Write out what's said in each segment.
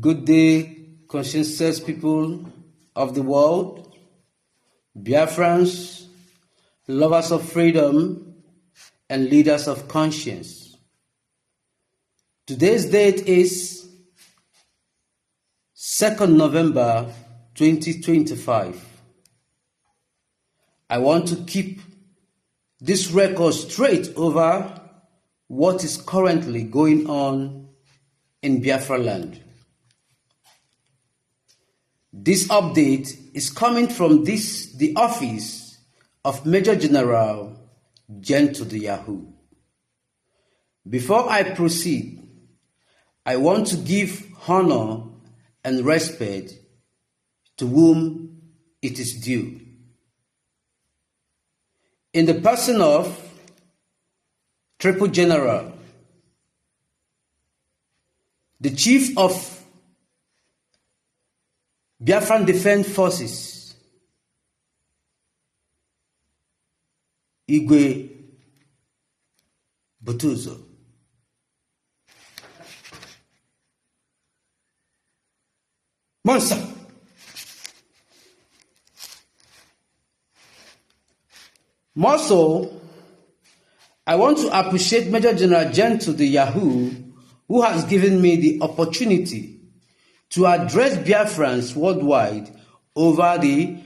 Good day, conscientious people of the world, Biafrans, lovers of freedom, and leaders of conscience. Today's date is 2nd November 2025. I want to keep this record straight over what is currently going on in Biafra land. This update is coming from the office of Major General Sh0cking. Before I proceed, I want to give honor and respect to whom it is due. In the person of Triple General, the Chief of Biafran Defense Forces, Igwe Butuzo. Monster. More so, I want to appreciate Major General Sh0cking, who has given me the opportunity to address Biafrans worldwide over the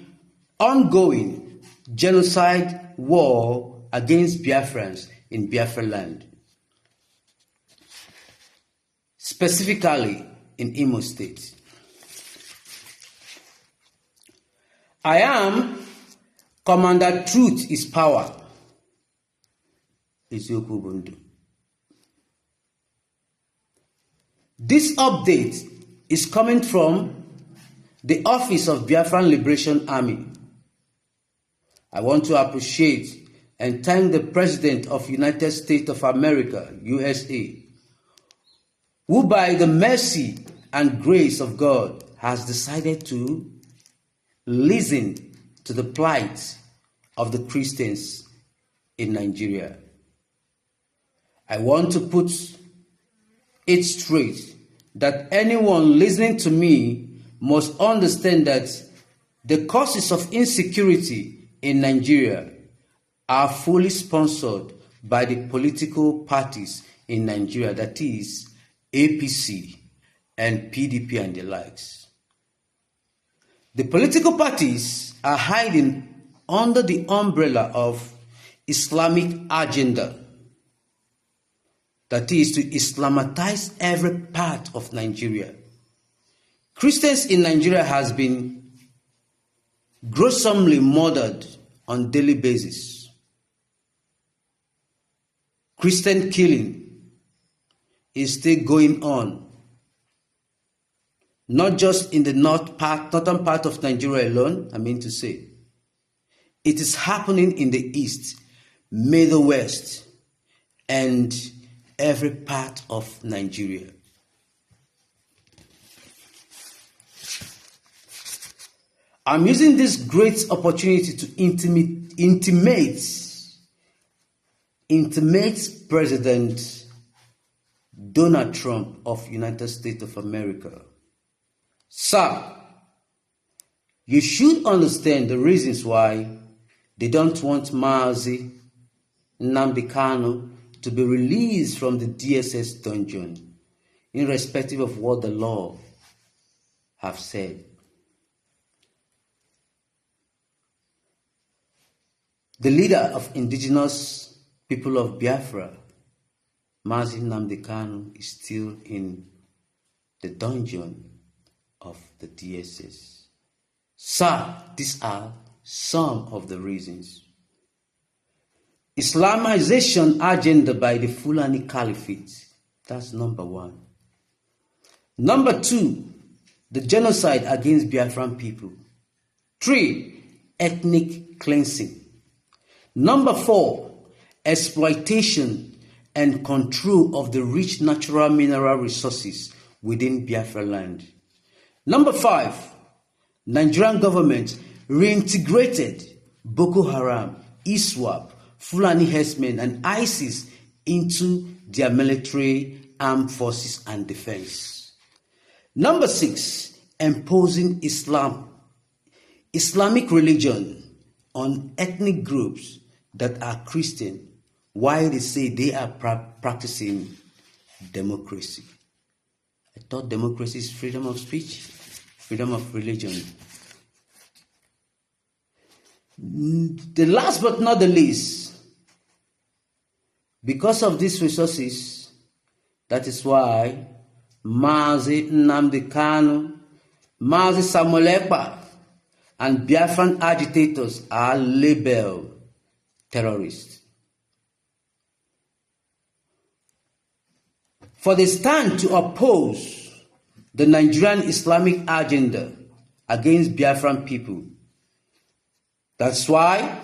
ongoing genocide war against Biafrans in Biafra land, specifically in Imo State. I am Commander Truth is Power. This update is coming from the office of Biafran Liberation Army. I want to appreciate and thank the President of United States of America, USA, who by the mercy and grace of God has decided to listen to the plight of the Christians in Nigeria. I want to put it straight that anyone listening to me must understand that the causes of insecurity in Nigeria are fully sponsored by the political parties in Nigeria, that is APC and PDP and the likes. The political parties are hiding under the umbrella of Islamic agenda, that is to Islamitize every part of Nigeria. Christians in Nigeria has been gruesomely murdered on daily basis. Christian killing is still going on, not just in the northern part of Nigeria alone, I mean to say. It is happening in the east, Middle West, and every part of Nigeria. I'm using this great opportunity to intimate President Donald Trump of United States of America. Sir, you should understand the reasons why they don't want Nnamdi Kanu to be released from the DSS dungeon, irrespective of what the law have said. The leader of indigenous people of Biafra, Nnamdi Kanu, is still in the dungeon of the DSS. Sir, these are some of the reasons. Islamization agenda by the Fulani Caliphate. That's number one. Number two, the genocide against Biafran people. 3, ethnic cleansing. Number 4, exploitation and control of the rich natural mineral resources within Biafra land. Number 5, Nigerian government reintegrated Boko Haram, ISWAP, Fulani herdsmen, and ISIS into their military, armed forces, and defense. Number 6, imposing Islamic religion on ethnic groups that are Christian while they say they are practicing democracy. I thought democracy is freedom of speech, freedom of religion. The last but not the least, because of these resources, that is why Nnamdi Kanu, Samuel Ekpa, and Biafran agitators are labeled terrorists. For they stand to oppose the Nigerian Islamic agenda against Biafran people. That's why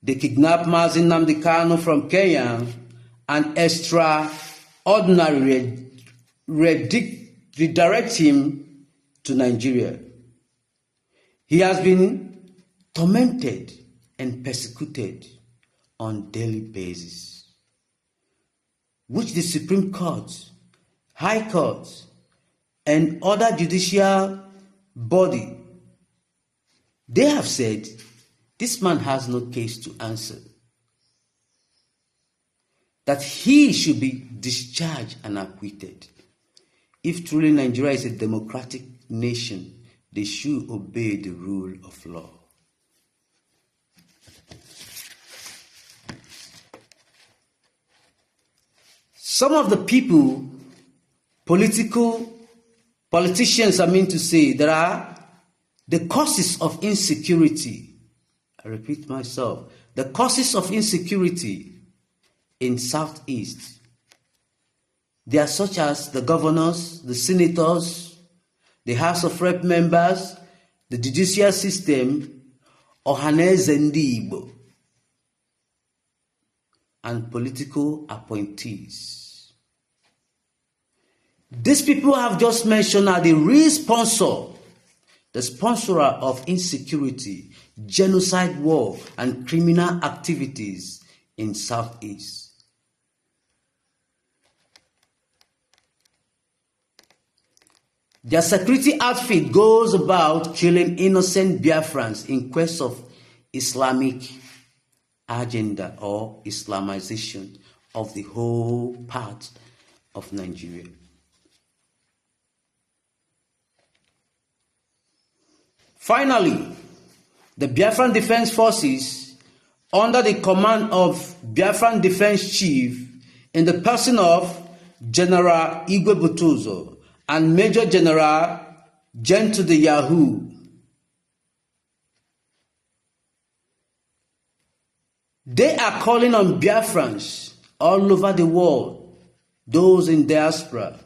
they kidnapped Nnamdi Kanu from Kenya and extraordinarily redirect him to Nigeria. He has been tormented and persecuted on daily basis, which the Supreme Court, High Court, and other judicial body, they have said this man has no case to answer, that he should be discharged and acquitted. If truly Nigeria is a democratic nation, they should obey the rule of law. Some of the people, politicians, there are the causes of insecurity. I repeat myself, the causes of insecurity in Southeast. They are such as the governors, the senators, the House of Rep members, the judicial system, Ohaneze Ndị Igbo, and political appointees. These people I have just mentioned are the real the sponsorer of insecurity, genocide, war, and criminal activities in Southeast. Their security outfit goes about killing innocent Biafrans in quest of Islamic agenda or Islamization of the whole part of Nigeria. Finally, the Biafran Defense Forces, under the command of Biafran Defense Chief in the person of General Igwe Butuzo and Major General Gentu the Yahoo, they are calling on Biafrans all over the world, those in diaspora,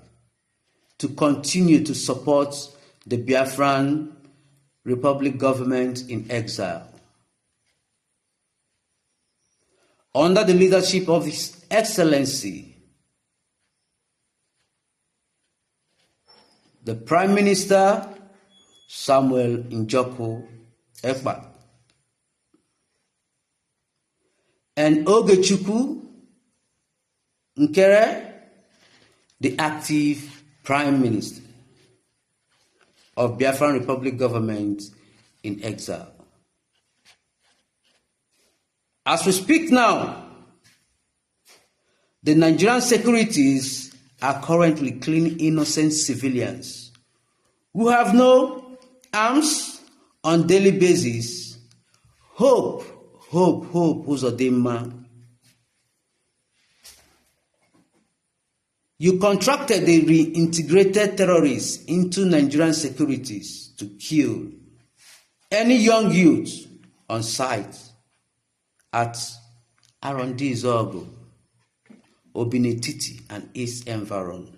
to continue to support the Biafran Republic government in exile. Under the leadership of His Excellency, the Prime Minister Samuel Njoko Ekpa, and Ogechukwu Nkere, the active Prime Minister of Biafran Republic government in exile. As we speak now, the Nigerian securities are currently killing innocent civilians who have no arms on daily basis. Hope, Uzodimma. You contracted the reintegrated terrorists into Nigerian securities to kill any young youth on site at Arondi Zogo, Obinetiti, and East Environ.